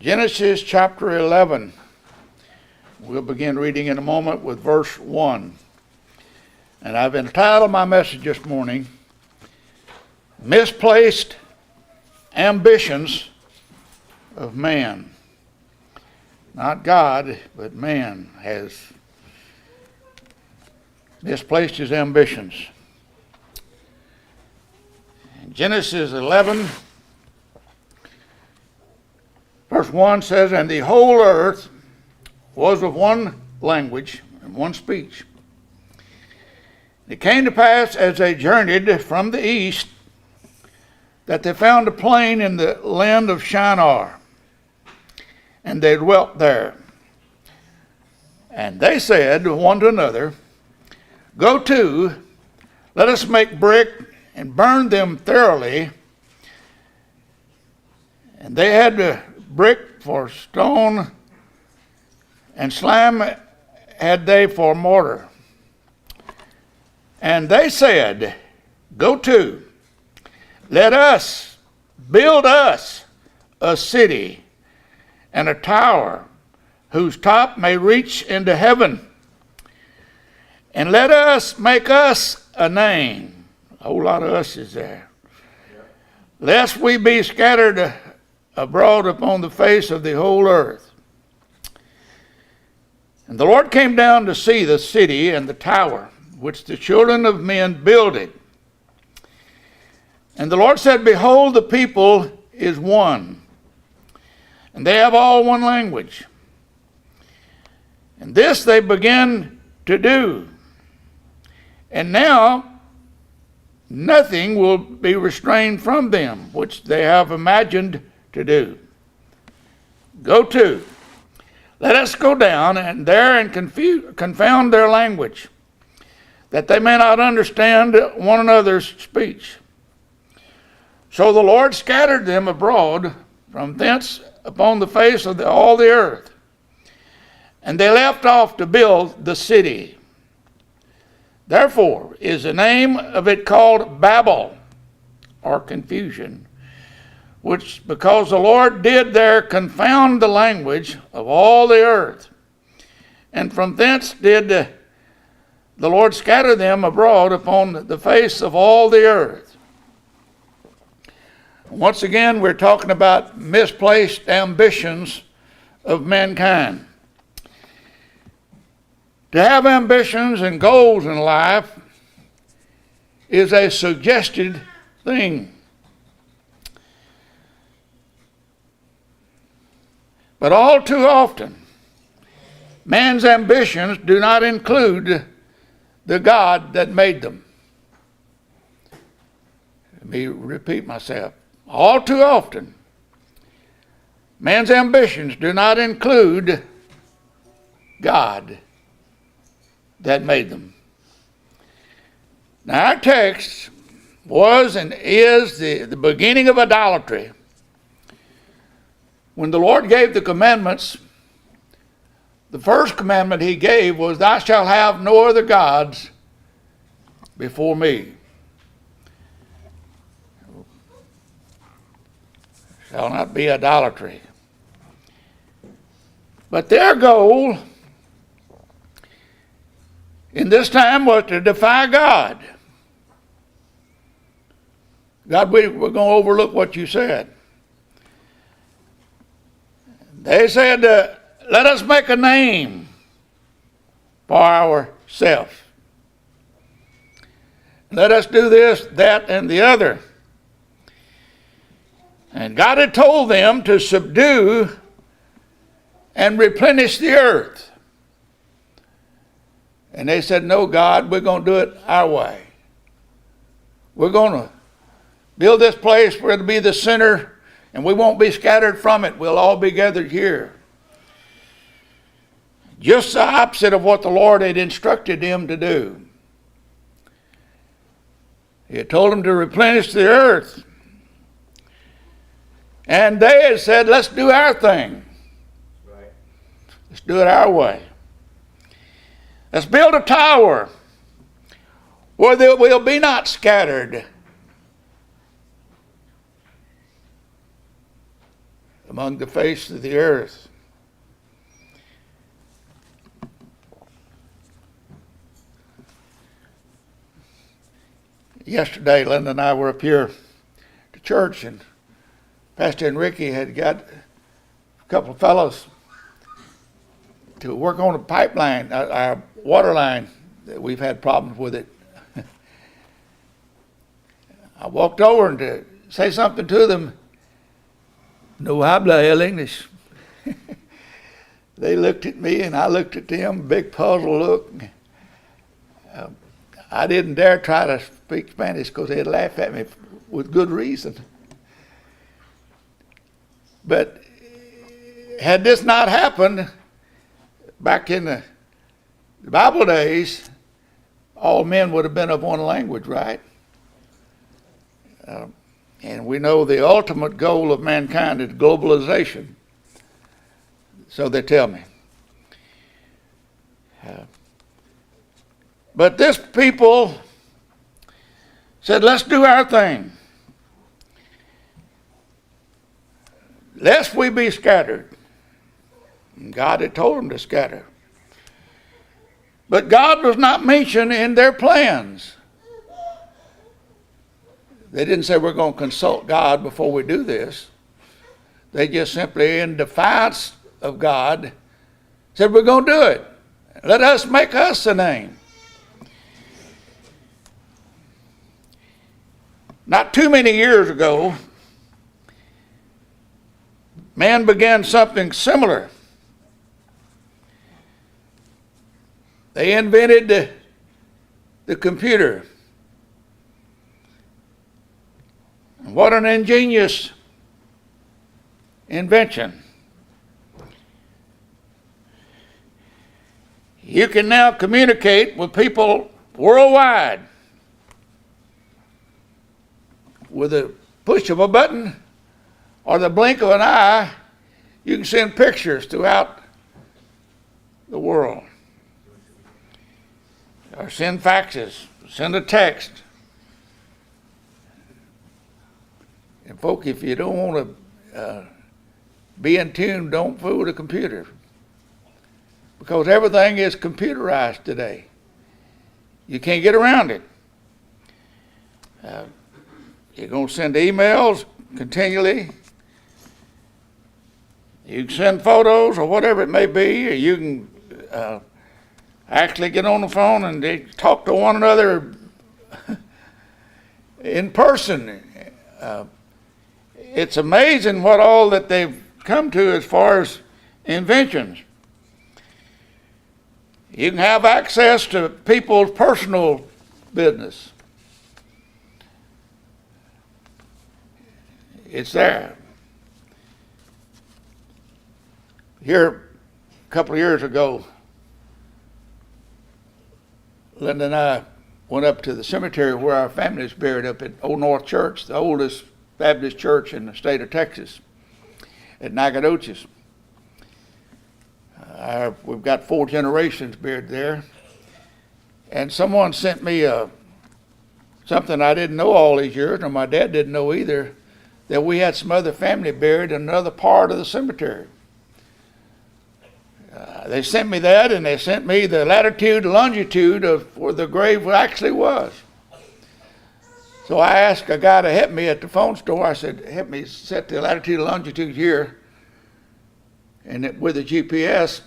Genesis chapter 11. We'll begin reading in a moment with verse 1. And I've entitled my message this morning, Misplaced Ambitions of Man. Not God, but man has misplaced his ambitions. In Genesis 11, verse 1 says, "And the whole earth was of one language and one speech. It came to pass as they journeyed from the east that they found a plain in the land of Shinar, and they dwelt there. And they said one to another, Go to, let us make brick and burn them thoroughly. And they had brick for stone, and slime had they for mortar. And they said, Go to, let us build us a city and a tower whose top may reach into heaven. And let us make us a name." A whole lot of us is there. "Lest we be scattered abroad upon the face of the whole earth." And the Lord came down to see the city and the tower, which the children of men builded. And the Lord said, Behold, the people is one, and they have all one language. And this they began to do. And now nothing will be restrained from them, which they have imagined to do. Go to, let us go down and there and confound their language, that they may not understand one another's speech. So the Lord scattered them abroad from thence upon the face of all the earth. And they left off to build the city. Therefore is the name of it called Babel, or confusion, which because the Lord did there confound the language of all the earth. And from thence did the Lord scatter them abroad upon the face of all the earth. Once again, we're talking about misplaced ambitions of mankind. To have ambitions and goals in life is a suggested thing. But all too often, man's ambitions do not include the God that made them. Let me repeat myself. All too often, man's ambitions do not include God that made them. Now, our text was and is the beginning of idolatry. When the Lord gave the commandments, the first commandment he gave was, Thou shalt have no other gods before me. Shall not be idolatry. But their goal in this time was to defy God. God, we're going to overlook what you said. They said, let us make a name for ourselves. Let us do this, that, and the other. And God had told them to subdue and replenish the earth. And they said, No, God, we're going to do it our way. We're going to build this place where it'll be the center, and we won't be scattered from it. We'll all be gathered here. Just the opposite of what the Lord had instructed them to do. He had told them to replenish the earth. And they had said, let's do our thing. Right. Let's do it our way. Let's build a tower where they will be not scattered among the face of the earth. Yesterday, Linda and I were up here to church, and Pastor Enrique had got a couple of fellows to work on a pipeline, our water line. We've had problems with it. I walked over and to say something to them. No habla el English. They looked at me and I looked at them, big puzzled look. I didn't dare try to speak Spanish because they'd laugh at me with good reason. But had this not happened back in the Bible days, all men would have been of one language, right? And we know the ultimate goal of mankind is globalization. So they tell me. But this people said, let's do our thing, lest we be scattered. And God had told them to scatter. But God was not mentioned in their plans. They didn't say we're going to consult God before we do this. They just simply, in defiance of God, said we're going to do it. Let us make us a name. Not too many years ago, man began something similar. They invented the computer. What an ingenious invention. You can now communicate with people worldwide with a push of a button or the blink of an eye. You can send pictures throughout the world, or send faxes, send a text. And folk, if you don't want to be in tune, don't fool with a computer, because everything is computerized today. You can't get around it. You're going to send emails continually. You can send photos or whatever it may be, or you can actually get on the phone and they talk to one another in person. It's amazing what all that they've come to as far as inventions. You can have access to people's personal business. It's there. Here, a couple of years ago, Linda and I went up to the cemetery where our family is buried up at Old North Church, the oldest Baptist church in the state of Texas, at Nacogdoches. We've got 4 generations buried there. And someone sent me something I didn't know all these years, and my dad didn't know either, that we had some other family buried in another part of the cemetery. They sent me that, and they sent me the latitude and longitude of where the grave actually was. So I asked a guy to help me at the phone store. I said, help me set the latitude and longitude here, and with the GPS.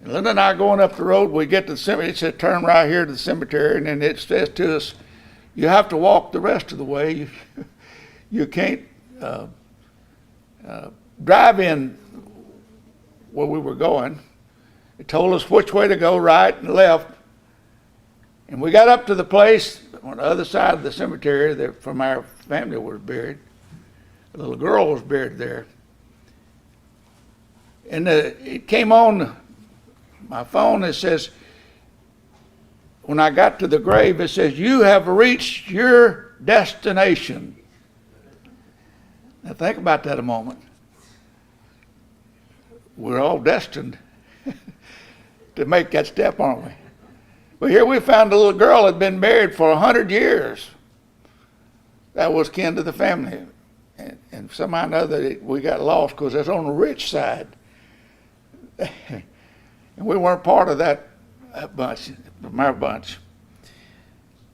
And Linda and I going up the road, we get to the cemetery. It said, turn right here to the cemetery, and then it says to us, you have to walk the rest of the way. You can't drive in where we were going. It told us which way to go, right and left. And we got up to the place on the other side of the cemetery that from our family was buried. A little girl was buried there. And it came on my phone. It says, when I got to the grave, it says, you have reached your destination. Now think about that a moment. We're all destined to make that step, aren't we? But here we found a little girl that had been married for 100 years. That was kin to the family. and somehow or another we got lost because it's on the rich side. And we weren't part of that bunch, from our bunch.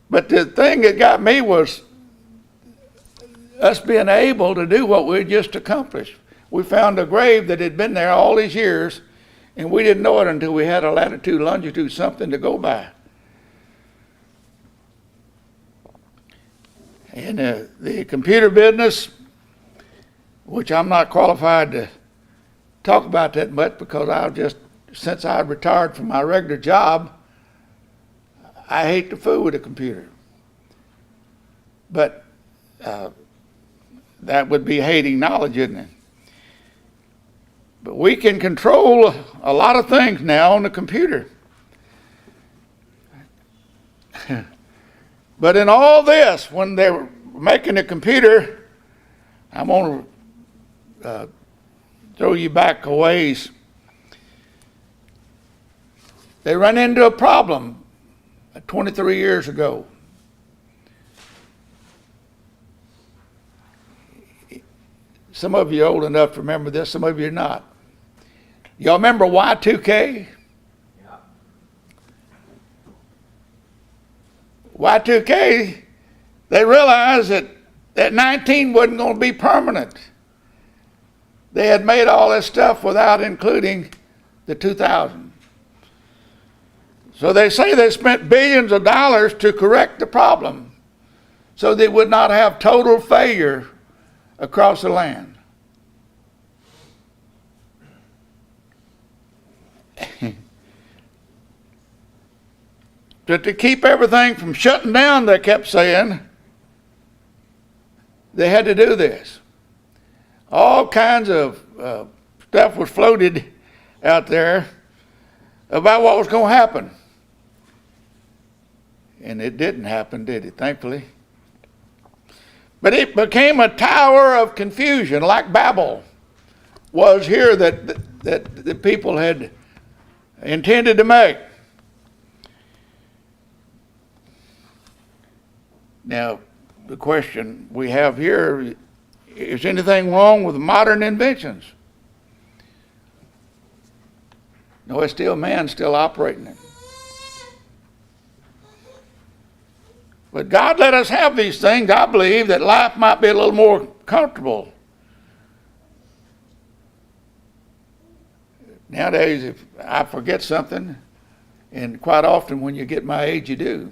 But the thing that got me was us being able to do what we had just accomplished. We found a grave that had been there all these years, and we didn't know it until we had a latitude, longitude, something to go by. And the computer business, which I'm not qualified to talk about that much because since I retired from my regular job, I hate to fool with a computer. But that would be hating knowledge, isn't it? But we can control a lot of things now on the computer. But in all this, when they were making a computer, I'm going to throw you back a ways. They run into a problem 23 years ago. Some of you are old enough to remember this, some of you are not. Y'all remember Y2K? Yeah. Y2K, they realized that 19 wasn't going to be permanent. They had made all this stuff without including the 2000. So they say they spent billions of dollars to correct the problem so they would not have total failure across the land. To keep everything from shutting down, they kept saying, they had to do this. All kinds of stuff was floated out there about what was going to happen. And it didn't happen, did it, thankfully? But it became a tower of confusion, like Babel was here that the people had intended to make. Now, the question we have here, is anything wrong with modern inventions? No, it's still man still operating it. But God let us have these things, I believe, that life might be a little more comfortable. Nowadays, if I forget something, and quite often when you get my age, you do,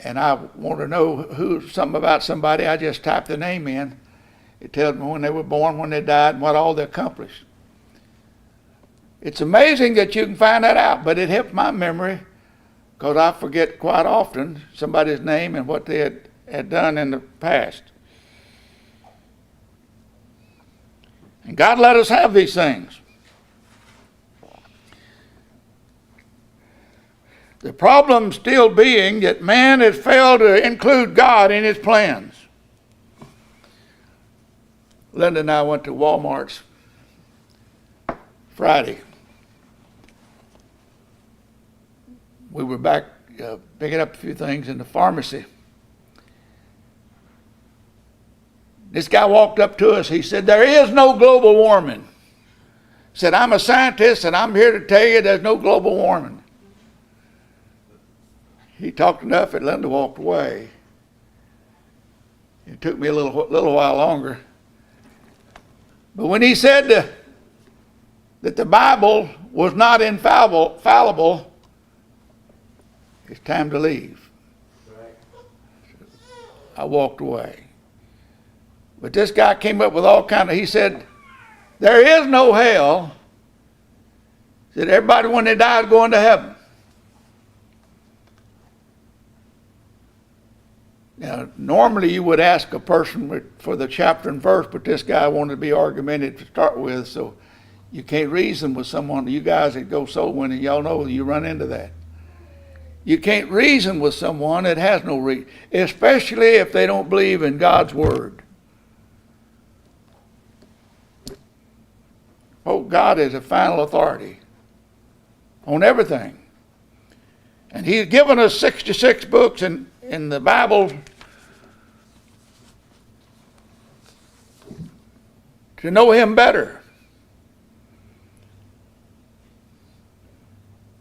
and I want to know something about somebody, I just type the name in. It tells me when they were born, when they died, and what all they accomplished. It's amazing that you can find that out, but it helps my memory because I forget quite often somebody's name and what they had done in the past. And God let us have these things. The problem still being that man has failed to include God in his plans. Linda and I went to Walmart's Friday. We were back picking up a few things in the pharmacy. This guy walked up to us. He said, "There is no global warming." He said, "I'm a scientist and I'm here to tell you there's no global warming." He talked enough and Linda walked away. It took me a little while longer. But when he said that the Bible was not infallible, it's time to leave. I walked away. But this guy came up with all kind of, he said, there is no hell. He said, everybody when they die is going to heaven. Now, normally you would ask a person for the chapter and verse, but this guy wanted to be argumentative to start with, so you can't reason with someone. You guys that go soul winning, y'all know you run into that. You can't reason with someone that has no reason, especially if they don't believe in God's word. Oh, God is a final authority on everything. And he's given us 66 books in the Bible. to know him better.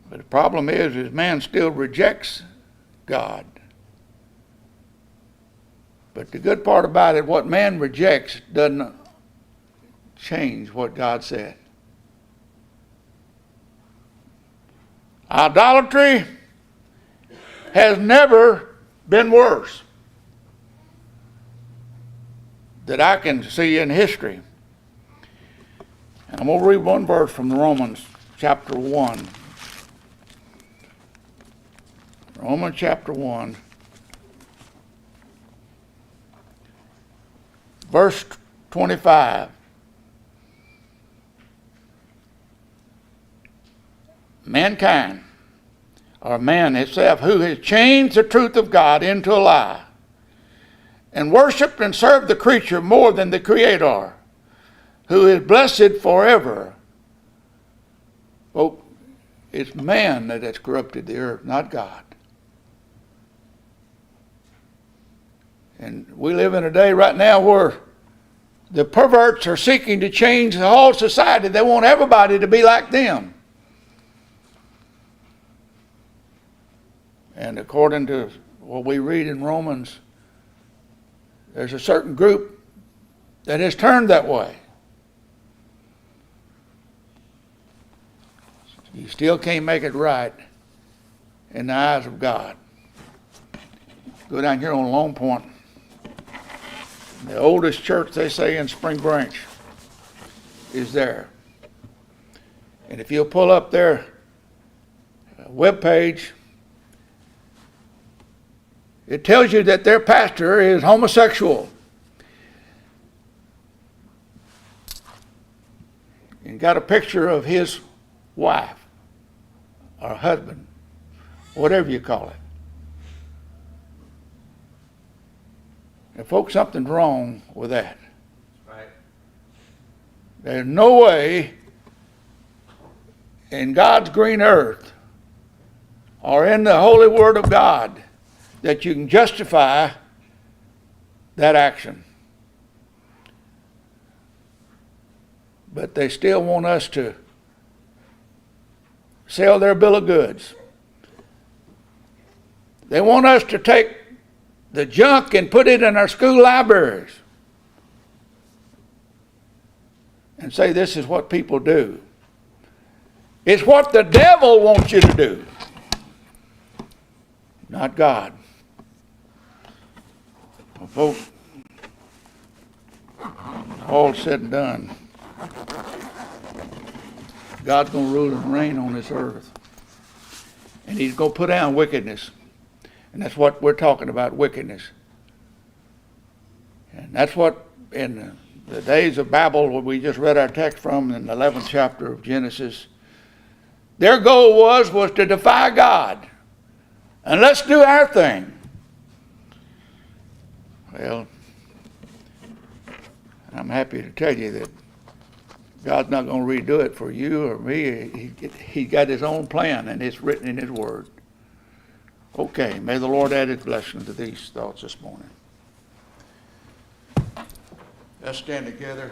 But the problem is man still rejects God. But the good part about it, what man rejects doesn't change what God said. Idolatry has never been worse that I can see in history. And I'm going to read one verse from Romans chapter 1. Romans chapter 1. Verse 25. Mankind, or man itself, who has changed the truth of God into a lie, and worshiped and served the creature more than the Creator, who is blessed forever. Well, it's man that has corrupted the earth, not God. And we live in a day right now where the perverts are seeking to change the whole society. They want everybody to be like them. And according to what we read in Romans, there's a certain group that has turned that way. You still can't make it right in the eyes of God. Go down here on Lone Point. The oldest church, they say, in Spring Branch is there. And if you'll pull up their webpage, it tells you that their pastor is homosexual. And got a picture of his wife or husband, whatever you call it. And folks, something's wrong with that. Right. There's no way in God's green earth or in the holy word of God that you can justify that action. But they still want us to sell their bill of goods. They want us to take the junk and put it in our school libraries and say this is what people do. It's what the devil wants you to do, not God. Well, folks, all said and done, God's going to rule and reign on this earth. And he's going to put down wickedness. And that's what we're talking about, wickedness. And that's what in the days of Babel, what we just read our text from in the 11th chapter of Genesis, their goal was to defy God. And let's do our thing. Well, I'm happy to tell you that God's not going to redo it for you or me. He's got his own plan, and it's written in his word. Okay, may the Lord add his blessing to these thoughts this morning. Let's stand together.